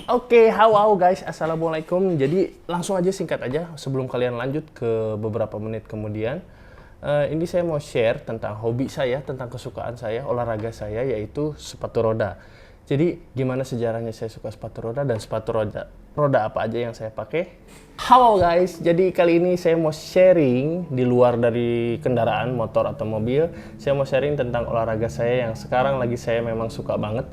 Oke, halo guys, assalamualaikum. Jadi langsung aja singkat aja sebelum kalian lanjut ke beberapa menit kemudian. Ini saya mau share tentang hobi saya, tentang kesukaan saya, olahraga saya, yaitu sepatu roda. Jadi gimana sejarahnya saya suka sepatu roda dan sepatu roda apa aja yang saya pakai. Halo guys, jadi kali ini saya mau sharing di luar dari kendaraan, motor atau mobil. Saya mau sharing tentang olahraga saya yang sekarang lagi saya memang suka banget.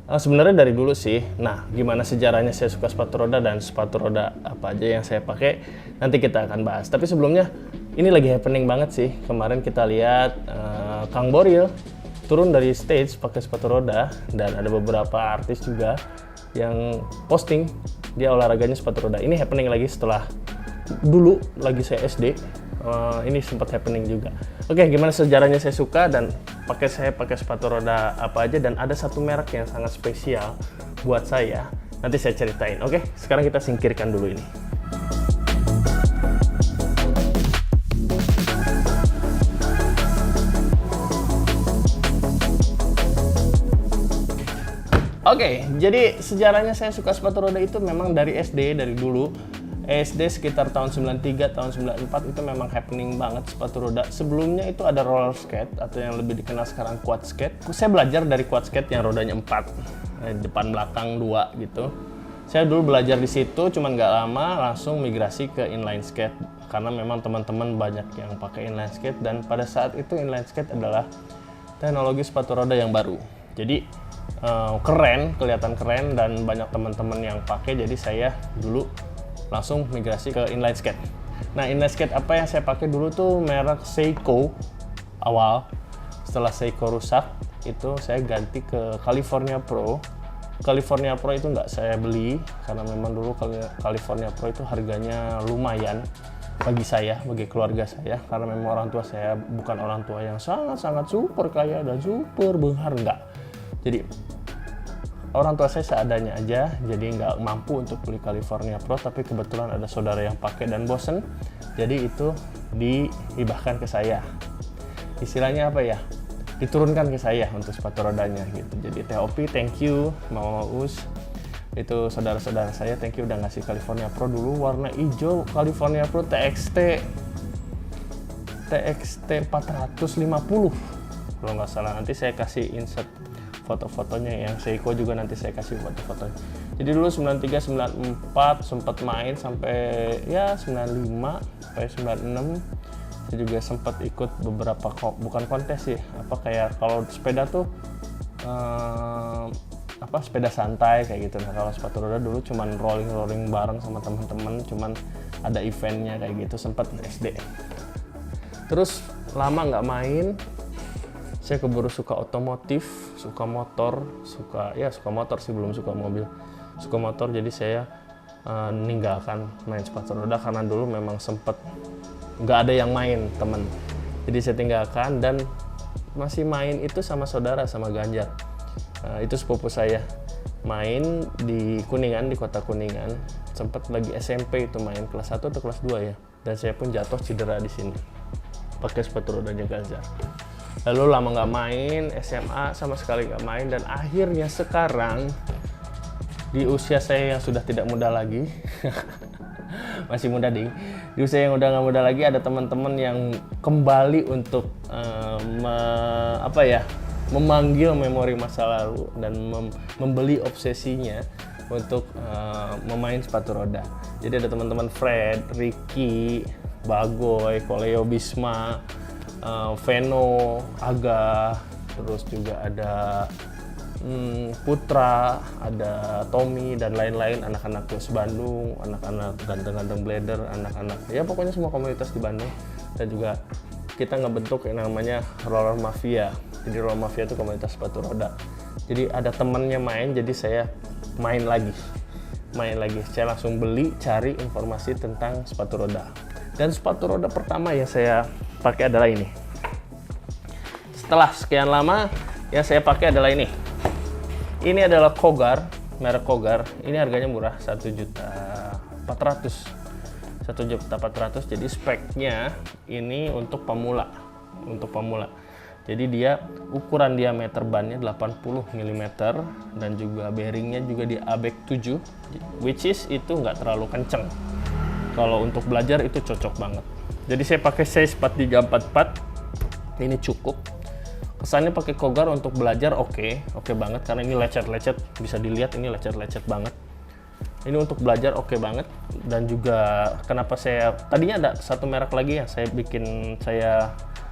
Sebenarnya dari dulu sih. Nah, gimana sejarahnya saya suka sepatu roda dan sepatu roda apa aja yang saya pakai, nanti kita akan bahas. Tapi sebelumnya, ini lagi happening banget sih. Kemarin kita lihat Kang Boril turun dari stage pakai sepatu roda, dan ada beberapa artis juga yang posting dia olahraganya sepatu roda. Ini happening lagi setelah dulu lagi saya SD. Ini sempat happening juga. Oke, gimana sejarahnya saya suka dan saya pakai sepatu roda apa aja, dan ada satu merek yang sangat spesial buat saya. Nanti saya ceritain. Oke, sekarang kita singkirkan dulu ini. Oke, jadi sejarahnya saya suka sepatu roda itu memang dari SD, dari dulu. SD sekitar tahun 93, tahun 94 itu memang happening banget sepatu roda. Sebelumnya itu ada roller skate atau yang lebih dikenal sekarang quad skate. Saya belajar dari quad skate yang rodanya 4, depan belakang 2 gitu. Saya dulu belajar di situ, cuman nggak lama langsung migrasi ke inline skate karena memang teman-teman banyak yang pakai inline skate, dan pada saat itu inline skate adalah teknologi sepatu roda yang baru. Jadi keren, kelihatan keren dan banyak teman-teman yang pakai, jadi saya dulu langsung migrasi ke inline skate. Nah, inline skate apa yang saya pakai dulu tuh merek Seiko awal. Setelah Seiko rusak, itu saya ganti ke California Pro. California Pro itu nggak saya beli karena memang dulu California Pro itu harganya lumayan bagi saya, bagi keluarga saya, karena memang orang tua saya bukan orang tua yang sangat-sangat super kaya dan super benghar, enggak. Jadi orang tua saya seadanya aja, jadi nggak mampu untuk beli California Pro, tapi kebetulan ada saudara yang pakai dan bosen, jadi itu dihibahkan ke saya. Istilahnya apa ya? Diturunkan ke saya untuk sepatu rodanya gitu. Jadi TOP, thank you, Mama Us. Itu saudara-saudara saya, thank you udah ngasih California Pro dulu warna hijau, California Pro TXT 450 kalau nggak salah. Nanti saya kasih insert foto-fotonya, yang Seiko juga nanti saya kasih foto-fotonya. Jadi dulu 93, 94 sempat main sampai ya 95 sampai 96. Saya juga sempat ikut beberapa bukan kontes sih, kayak kalau sepeda tuh sepeda santai kayak gitu. Nah, kalau sepatu roda dulu cuman rolling bareng sama teman-teman, cuman ada eventnya kayak gitu, sempat SD. Terus lama nggak main, saya keburu suka otomotif, suka motor, suka motor sih, belum suka mobil, suka motor. Jadi saya meninggalkan main sepatu roda karena dulu memang sempet nggak ada yang main temen, jadi saya tinggalkan dan masih main itu sama saudara, sama Ganjar. Itu sepupu saya main di Kuningan, di kota Kuningan. Sempet lagi SMP itu main kelas 1 atau kelas 2 ya, dan saya pun jatuh cedera di sini pakai sepatu rodanya Ganjar. Lalu lama nggak main, SMA sama sekali nggak main, dan akhirnya sekarang di usia saya yang sudah tidak muda lagi, masih muda ding, di usia yang udah nggak muda lagi, ada teman-teman yang kembali untuk memanggil memori masa lalu dan membeli obsesinya untuk memain sepatu roda. Jadi ada teman-teman Fred, Ricky, Bagoy, Koleo Bisma, Veno, Aga, terus juga ada Putra, ada Tommy dan lain-lain, anak-anak Plus Bandung, anak-anak ganteng-ganteng Blader, anak-anak ya pokoknya semua komunitas di Bandung. Dan juga kita ngebentuk yang namanya Roller Mafia. Jadi Roller Mafia itu komunitas sepatu roda. Jadi ada temennya main, jadi saya main lagi. Saya langsung beli, cari informasi tentang sepatu roda. Dan sepatu roda pertama yang saya pakai adalah ini. Setelah sekian lama, yang saya pakai adalah ini. Ini adalah Kogar, merek Kogar. Ini harganya murah, 1.400.000. 1.400.000. Jadi speknya ini untuk pemula. Jadi dia ukuran diameter bannya 80 mm dan juga bearingnya juga di ABEK 7, which is itu nggak terlalu kenceng. Kalau untuk belajar itu cocok banget. Jadi saya pakai size 4344, ini cukup. Kesannya pakai Cougar untuk belajar oke banget karena ini lecet-lecet, bisa dilihat ini lecet-lecet banget. Ini untuk belajar oke banget. Dan juga kenapa saya tadinya ada satu merek lagi yang saya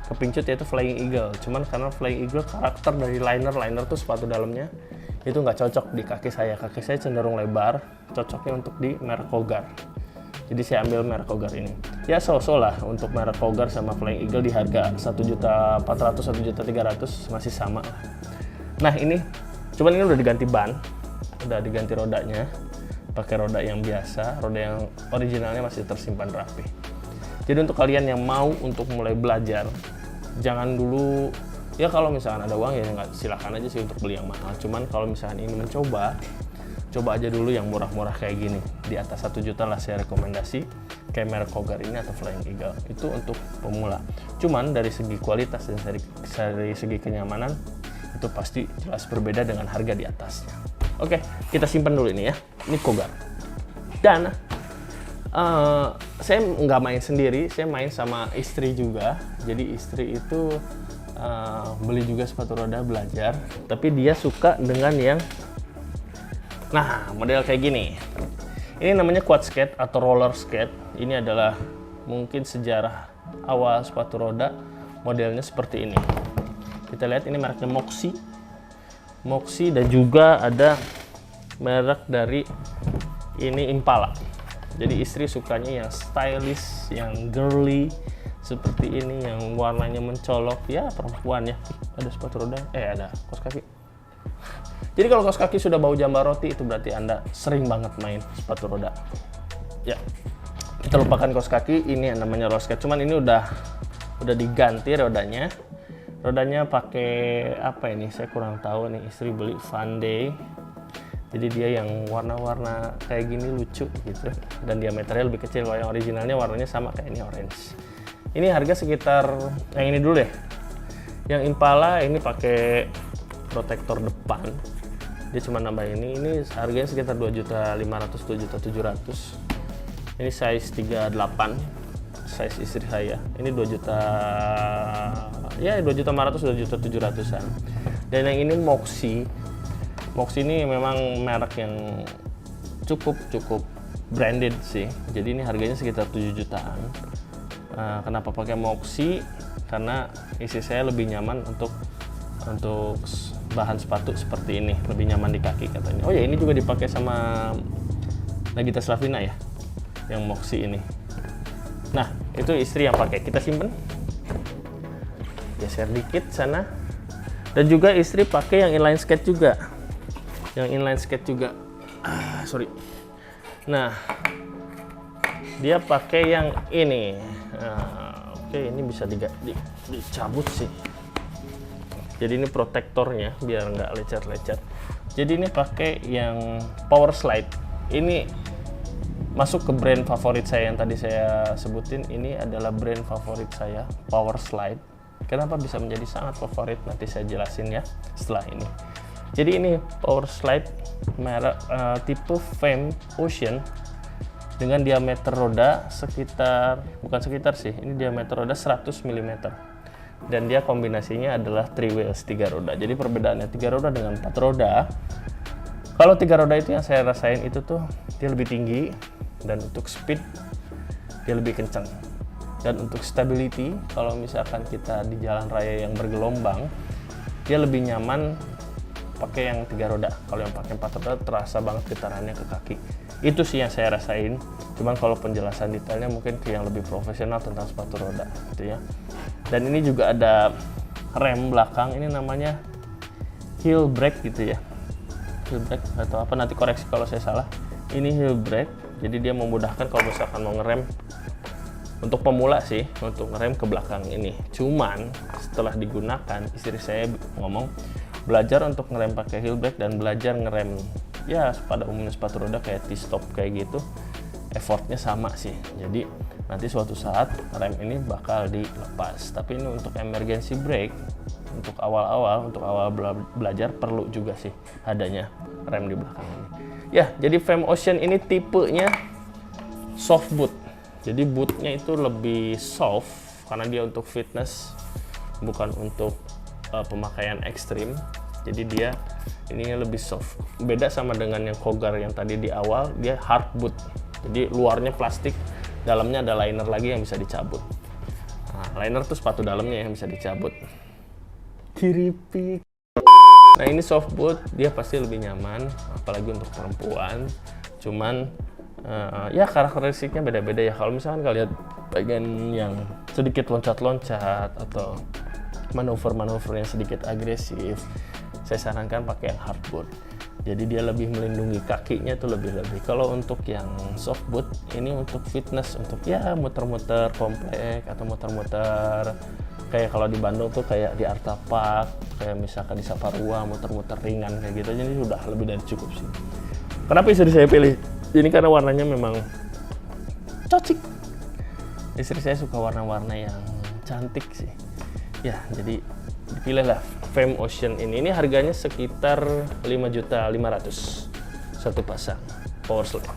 kepincut, yaitu Flying Eagle. Cuman karena Flying Eagle karakter dari liner tuh sepatu dalamnya itu nggak cocok di kaki saya cenderung lebar, cocoknya untuk di merek Cougar. Jadi saya ambil merek Cougar ini. Ya so-so lah untuk merek Cougar sama Flying Eagle di harga 1.400.000 1.300.000 masih sama. Nah ini, cuman ini udah diganti ban, udah diganti rodanya, pakai roda yang biasa, roda yang originalnya masih tersimpan rapi. Jadi untuk kalian yang mau untuk mulai belajar, jangan dulu, ya kalau misalkan ada uang ya nggak, silakan aja sih untuk beli yang mahal. Cuman kalau misalkan ini coba aja dulu yang murah-murah kayak gini, di atas 1 juta lah saya rekomendasi kayak merek Cougar ini atau Flying Eagle. Itu untuk pemula. Cuman dari segi kualitas dan dari segi kenyamanan itu pasti jelas berbeda dengan harga di atasnya. Oke, kita simpan dulu ini ya. Ini Cougar. Dan saya nggak main sendiri, saya main sama istri juga. Jadi istri itu beli juga sepatu roda belajar, tapi dia suka dengan yang model kayak gini. Ini namanya quad skate atau roller skate. Ini adalah mungkin sejarah awal sepatu roda modelnya seperti ini. Kita lihat ini mereknya Moxy dan juga ada merek dari ini Impala. Jadi istri sukanya yang stylish, yang girly seperti ini, yang warnanya mencolok, ya perempuan ya. Ada sepatu roda, ada kaos kaki. Jadi kalau kaos kaki sudah bau jambal roti, itu berarti Anda sering banget main sepatu roda. Ya, kita lupakan kaos kaki, ini yang namanya roller skate. Cuman ini udah diganti rodanya. Rodanya pakai apa ini? Saya kurang tahu nih. Istri beli Van Day. Jadi dia yang warna-warna kayak gini lucu gitu. Dan diameternya lebih kecil. Kalau yang originalnya warnanya sama kayak ini, orange. Ini harga sekitar yang ini dulu deh. Yang Impala ini pakai protektor depan. Dia cuma nambah ini harganya sekitar 2.500.000 2.700.000. Ini size 38, size istri saya. Ini 2.500.000 2.700.000-an. Dan yang ini Moxy ini memang merek yang cukup branded sih. Jadi ini harganya sekitar 7 jutaan. Kenapa pakai Moxy? Karena istri saya lebih nyaman untuk bahan sepatu seperti ini, lebih nyaman di kaki katanya. Oh ya, ini juga dipakai sama Nagita Slavina ya, yang Moxy ini. Nah, itu istri yang pakai. Kita simpen, geser dikit sana. Dan juga istri pakai yang inline skate juga. Sorry. Nah, dia pakai yang ini. Oke, ini bisa dicabut sih. Jadi ini protektornya biar nggak lecet-lecet. Jadi ini pakai yang power slide. Ini masuk ke brand favorit saya yang tadi saya sebutin. Ini adalah brand favorit saya, power slide. Kenapa bisa menjadi sangat favorit? Nanti saya jelasin ya setelah ini. Jadi ini power slide merek tipe Fame Ocean dengan diameter roda ini diameter roda 100 mm. Dan dia kombinasinya adalah 3 wheels, 3 roda. Jadi perbedaannya 3 roda dengan 4 roda. Kalau 3 roda itu yang saya rasain itu tuh dia lebih tinggi, dan untuk speed dia lebih kencang. Dan untuk stability, kalau misalkan kita di jalan raya yang bergelombang, dia lebih nyaman pakai yang 3 roda. Kalau yang pakai 4 roda terasa banget getarannya ke kaki. Itu sih yang saya rasain. Cuman kalau penjelasan detailnya mungkin ke yang lebih profesional tentang sepatu roda gitu ya. Dan ini juga ada rem belakang, ini namanya heel brake gitu ya. Heel brake atau apa, nanti koreksi kalau saya salah. Ini heel brake, jadi dia memudahkan kalau misalkan mau ngerem. Untuk pemula sih, untuk ngerem ke belakang ini. Cuman setelah digunakan, istri saya ngomong belajar untuk ngerem pakai heel brake dan belajar ngerem ya pada umumnya sepatu roda kayak T-stop kayak gitu, effortnya sama sih. Jadi nanti suatu saat rem ini bakal dilepas. Tapi ini untuk emergency brake untuk awal belajar perlu juga sih adanya rem di belakang ini. Ya, jadi Fame Ocean ini tipenya soft boot. Jadi bootnya itu lebih soft karena dia untuk fitness, bukan untuk pemakaian ekstrim. Jadi dia ininya lebih soft. Beda sama dengan yang Cougar yang tadi di awal, dia hard boot. Jadi luarnya plastik, dalamnya ada liner lagi yang bisa dicabut. Nah, liner tuh sepatu dalamnya yang bisa dicabut. Kiripik. Nah, ini soft boot, dia pasti lebih nyaman, apalagi untuk perempuan. Cuman ya karakteristiknya beda-beda ya. Kalau misalkan kalian bagian yang sedikit loncat-loncat atau manuver-manuver yang sedikit agresif, saya sarankan pakai yang hard boot. Jadi dia lebih melindungi kakinya tuh lebih-lebih. Kalau untuk yang soft boot ini untuk fitness, untuk ya muter-muter komplek atau muter-muter kayak kalau di Bandung tuh kayak di Arta Park, kayak misalkan di Saparua muter-muter ringan kayak gitu. Jadi sudah lebih dari cukup sih. Kenapa istri saya pilih ini? Karena warnanya memang cocok. Istri saya suka warna-warna yang cantik sih. Ya, jadi dipilihlah Fame Ocean ini. Ini harganya sekitar 5.500.000 satu pasang power slide.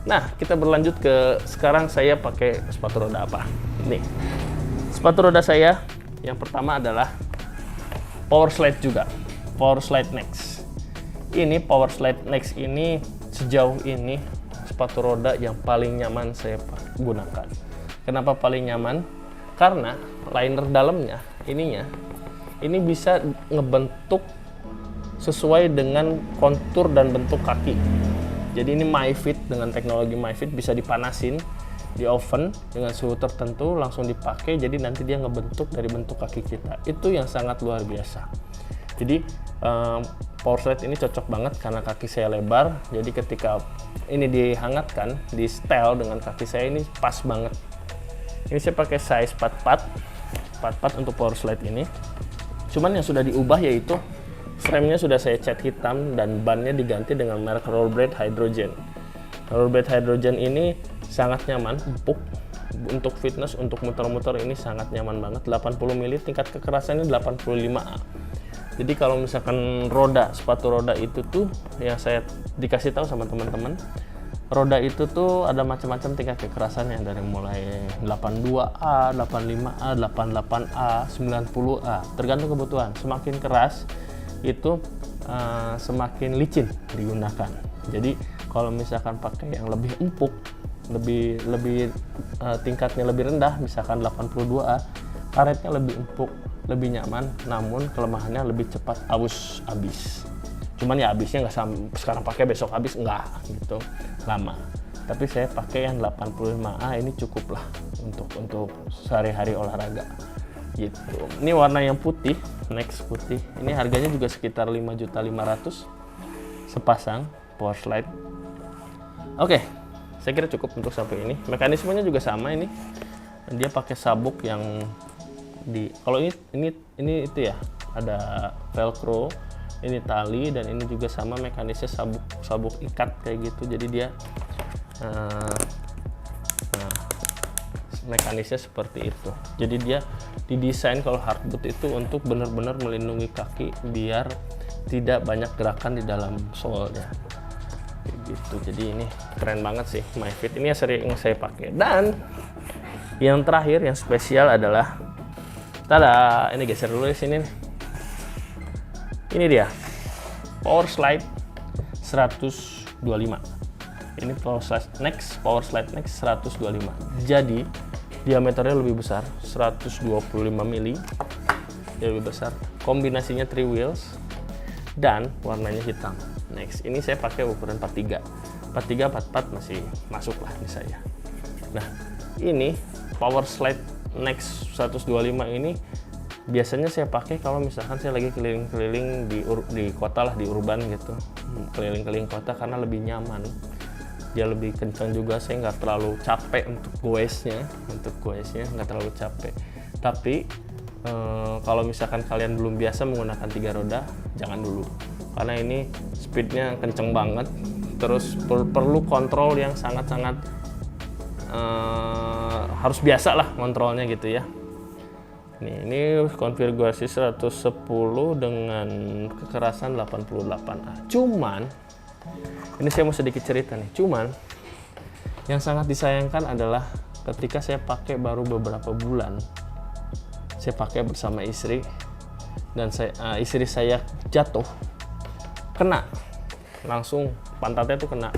Nah, kita berlanjut ke sekarang saya pakai sepatu roda apa. Nih, sepatu roda saya yang pertama adalah power slide juga, power slide Next. Ini power slide Next ini sejauh ini sepatu roda yang paling nyaman saya gunakan. Kenapa paling nyaman? Karena liner dalamnya ini bisa ngebentuk sesuai dengan kontur dan bentuk kaki. Jadi ini MyFit, dengan teknologi MyFit bisa dipanasin di oven dengan suhu tertentu, langsung dipakai, jadi nanti dia ngebentuk dari bentuk kaki kita. Itu yang sangat luar biasa. Jadi power slide ini cocok banget karena kaki saya lebar, jadi ketika ini dihangatkan, di setel dengan kaki saya ini pas banget. Ini saya pakai size 44 untuk power slide ini. Cuman yang sudah diubah yaitu frame-nya sudah saya cat hitam dan bannya diganti dengan merek Rollerblade Hydrogen. Rollerblade Hydrogen ini sangat nyaman, empuk untuk fitness, untuk muter-muter ini sangat nyaman banget. 80 mili, tingkat kekerasannya 85A. Jadi kalau misalkan sepatu roda itu tuh yang saya dikasih tahu sama teman-teman, roda itu tuh ada macam-macam tingkat kekerasannya, dari mulai 82A, 85A, 88A, 90A, tergantung kebutuhan. Semakin keras itu semakin licin digunakan. Jadi kalau misalkan pakai yang lebih empuk, lebih tingkatnya lebih rendah, misalkan 82A, karetnya lebih empuk, lebih nyaman, namun kelemahannya lebih cepat habis. Cuman ya habisnya nggak sekarang pakai besok habis, enggak gitu, lama. Tapi saya pakai yang 85A ini cukup lah untuk sehari-hari olahraga gitu. Ini warna yang putih, Next putih. Ini harganya juga sekitar 5.500.000 sepasang power slide. Oke, saya kira cukup untuk sampai ini. Mekanismenya juga sama ini. Dia pakai sabuk yang kalau ini itu ya, ada velcro, ini tali, dan ini juga sama mekanisnya sabuk ikat kayak gitu. Jadi dia mekanisnya seperti itu. Jadi dia didesain kalau hardboot itu untuk benar-benar melindungi kaki biar tidak banyak gerakan di dalam solnya. Gitu. Jadi ini keren banget sih MyFit. Ini yang sering saya pakai. Dan yang terakhir yang spesial adalah, tada, ini geser dulu di sini. Ini dia power slide 125. Ini power slide Next 125. Jadi diameternya lebih besar, 125 mili. Dia lebih besar. Kombinasinya 3 wheels dan warnanya hitam. Next, ini saya pakai ukuran 43. 43, 44 masih masuk lah di saya. Nah, ini power slide Next 125 ini biasanya saya pakai kalau misalkan saya lagi keliling-keliling di kota lah, di urban gitu, keliling-keliling kota, karena lebih nyaman, dia lebih kencang juga, saya nggak terlalu capek untuk goesnya nggak terlalu capek. Tapi kalau misalkan kalian belum biasa menggunakan 3 roda, jangan dulu, karena ini speednya kenceng banget, terus perlu kontrol yang sangat-sangat harus biasa lah kontrolnya gitu ya. Ini konfigurasi 110 dengan kekerasan 88A. Cuman, ini saya mau sedikit cerita nih. Cuman, yang sangat disayangkan adalah ketika saya pakai baru beberapa bulan, saya pakai bersama istri, dan istri saya jatuh, kena, langsung pantatnya tuh kena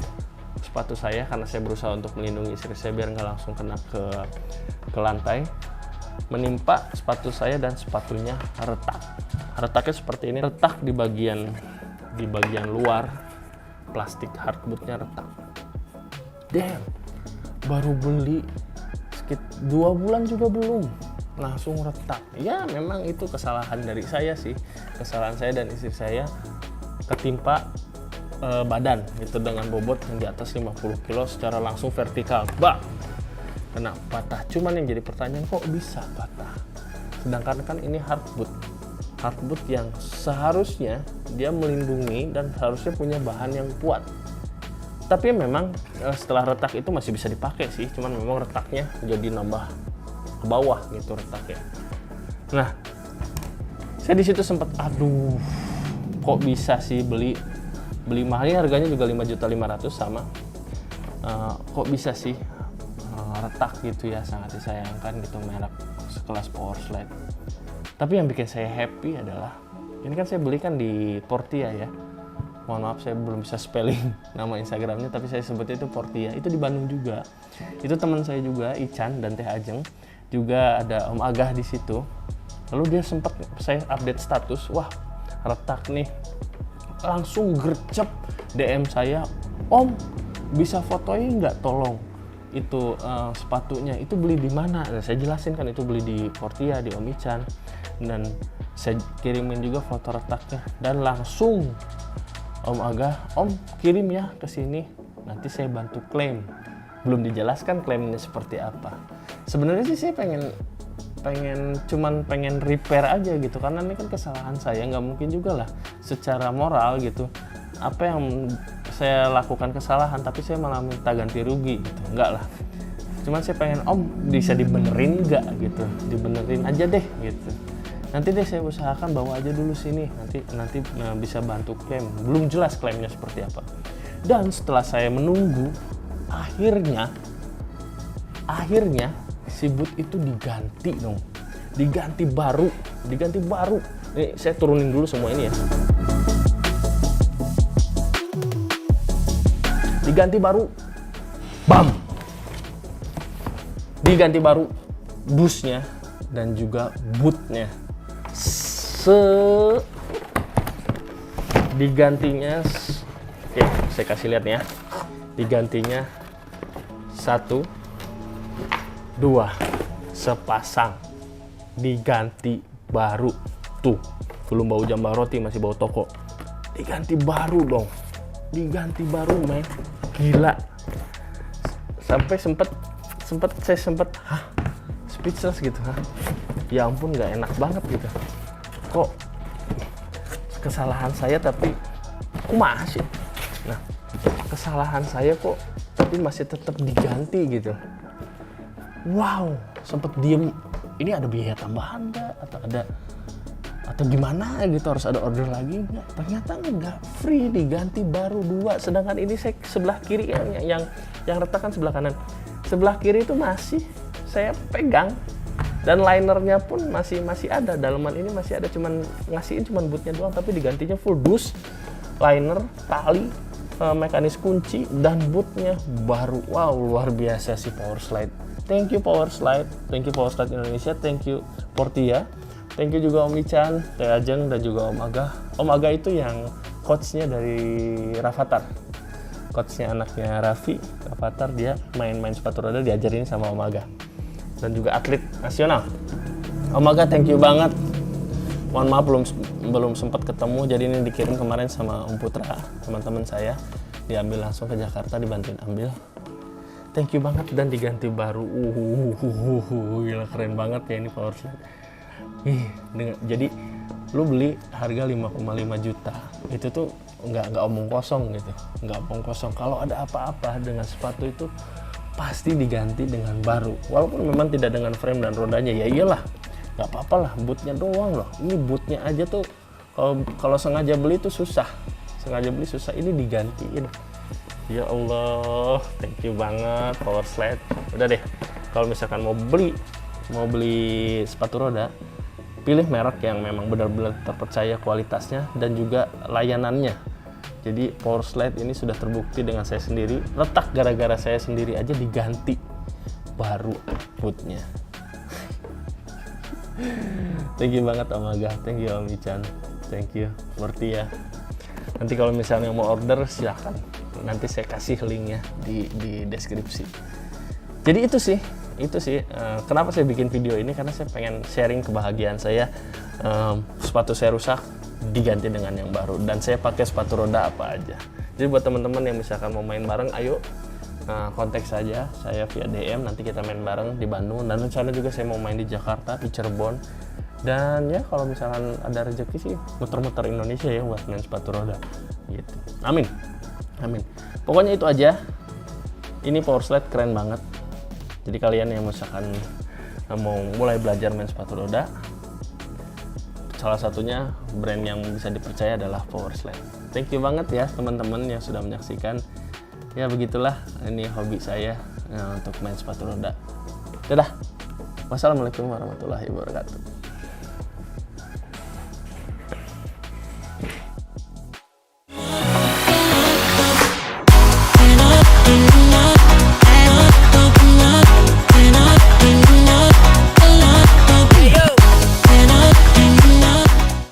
sepatu saya karena saya berusaha untuk melindungi istri saya biar nggak langsung kena ke lantai. Menimpa sepatu saya dan sepatunya retak. Retaknya seperti ini, retak di bagian luar, plastik hardbootnya retak. Damn, baru beli sekitar 2 bulan juga belum, langsung retak. Ya memang itu kesalahan dari saya sih, kesalahan saya dan istri saya ketimpa badan itu dengan bobot yang di atas 50 kilo secara langsung vertikal, kena patah. Cuman yang jadi pertanyaan, kok bisa patah? Sedangkan kan ini hardboot yang seharusnya dia melindungi dan harusnya punya bahan yang kuat. Tapi memang setelah retak itu masih bisa dipakai sih, cuman memang retaknya jadi nambah ke bawah gitu retaknya. Nah, saya di situ sempat aduh, kok bisa sih beli mahalnya, harganya juga 5.500.000 sama. Kok bisa sih retak gitu ya, sangat disayangkan gitu merek sekelas Powerslide. Tapi yang bikin saya happy adalah ini kan saya beli kan di Portia ya. Mohon maaf saya belum bisa spelling nama Instagramnya, tapi saya sebutnya itu Portia. Itu di Bandung juga. Itu teman saya juga, Ican dan Teh Ajeng. Juga ada Om Agah di situ. Lalu dia sempat saya update status, wah retak nih. Langsung gercep DM saya, Om bisa fotoin nggak tolong itu sepatunya, itu beli di mana? Nah, saya jelasin kan itu beli di Portia, di Om Ican, dan saya kirimin juga foto retaknya, dan langsung Om Agah, Om kirim ya ke sini, nanti saya bantu klaim. Belum dijelaskan klaimnya seperti apa. Sebenarnya sih saya pengen repair aja gitu, karena ini kan kesalahan saya, nggak mungkin juga lah secara moral gitu apa yang saya lakukan kesalahan tapi saya malah minta ganti rugi gitu, enggak lah. Cuman saya pengen, Om bisa dibenerin nggak gitu, dibenerin aja deh gitu, nanti deh saya usahakan bawa aja dulu sini, nanti bisa bantu klaim. Belum jelas klaimnya seperti apa. Dan setelah saya menunggu, akhirnya si boot itu diganti dong, diganti baru. Nih saya turunin dulu semua ini ya. Diganti baru, diganti baru busnya dan juga bootnya. Digantinya, oke saya kasih lihat ya, digantinya 1, 2 sepasang, diganti baru. Tuh belum bau jambal roti, masih bau toko. Diganti baru dong, diganti baru men, gila. Sampai saya sempet speechless gitu, ya ampun, nggak enak banget gitu. Kok kesalahan saya tapi masih, nah kesalahan saya kok tapi masih tetap diganti gitu. Wow, sempet diem, ini ada biaya tambahan nggak atau gimana gitu, harus ada order lagi nggak? Ternyata nggak, free, diganti baru 2. Sedangkan ini saya sebelah kiri yang retak kan sebelah kanan, sebelah kiri itu masih saya pegang, dan linernya pun masih ada, dalaman ini masih ada, cuman ngasihin cuman bootnya doang, tapi digantinya full dus, liner, tali, mekanis kunci, dan bootnya baru. Wow, luar biasa sih Powerslide. Thank you Powerslide, thank you Powerslide Indonesia, thank you Portia. Thank you juga Om Ican, Teh Ajeng, dan juga Om Agah. Om Agah itu yang coachnya dari Rafathar. Coachnya anaknya Raffi, Rafathar, dia main sepatu roda diajarin sama Om Agah. Dan juga atlet nasional. Om Agah, thank you banget. Mohon maaf belum sempat ketemu, jadi ini dikirim kemarin sama Om Putra, teman-teman saya. Diambil langsung ke Jakarta, dibantuin ambil. Thank you banget, dan diganti baru. Gila, keren banget ya ini Powerslide. Jadi lu beli harga 5,5 juta, itu tuh nggak omong kosong gitu, nggak omong kosong. Kalau ada apa-apa dengan sepatu itu pasti diganti dengan baru, walaupun memang tidak dengan frame dan rodanya, ya iyalah nggak apa-apa lah, bootnya doang loh. Ini bootnya aja tuh kalau sengaja beli tuh susah, ini digantiin. Ya Allah, thank you banget Power Slide. Udah deh, kalau misalkan mau beli sepatu roda, pilih merek yang memang benar-benar terpercaya kualitasnya dan juga layanannya. Jadi Power Slide ini sudah terbukti dengan saya sendiri, retak gara-gara saya sendiri aja diganti baru bootnya. Thank you banget Om Agah, thank you Om Ican, thank you Murti ya. Nanti kalau misalnya mau order silahkan, nanti saya kasih linknya di deskripsi. Jadi itu sih kenapa saya bikin video ini, karena saya pengen sharing kebahagiaan saya. Sepatu saya rusak diganti dengan yang baru, dan saya pakai sepatu roda apa aja. Jadi buat teman-teman yang misalkan mau main bareng, ayo kontak saja saya via DM, nanti kita main bareng di Bandung, dan rencana juga saya mau main di Jakarta, di Cirebon, dan ya kalau misalkan ada rezeki sih muter-muter Indonesia ya buat main sepatu roda gitu. Amin. Pokoknya itu aja. Ini Power Slide keren banget. Jadi kalian yang misalkan mau mulai belajar main sepatu roda, salah satunya brand yang bisa dipercaya adalah Power Slide. Thank you banget ya teman-teman yang sudah menyaksikan. Ya begitulah, ini hobi saya untuk main sepatu roda. Dadah. Wassalamualaikum warahmatullahi wabarakatuh.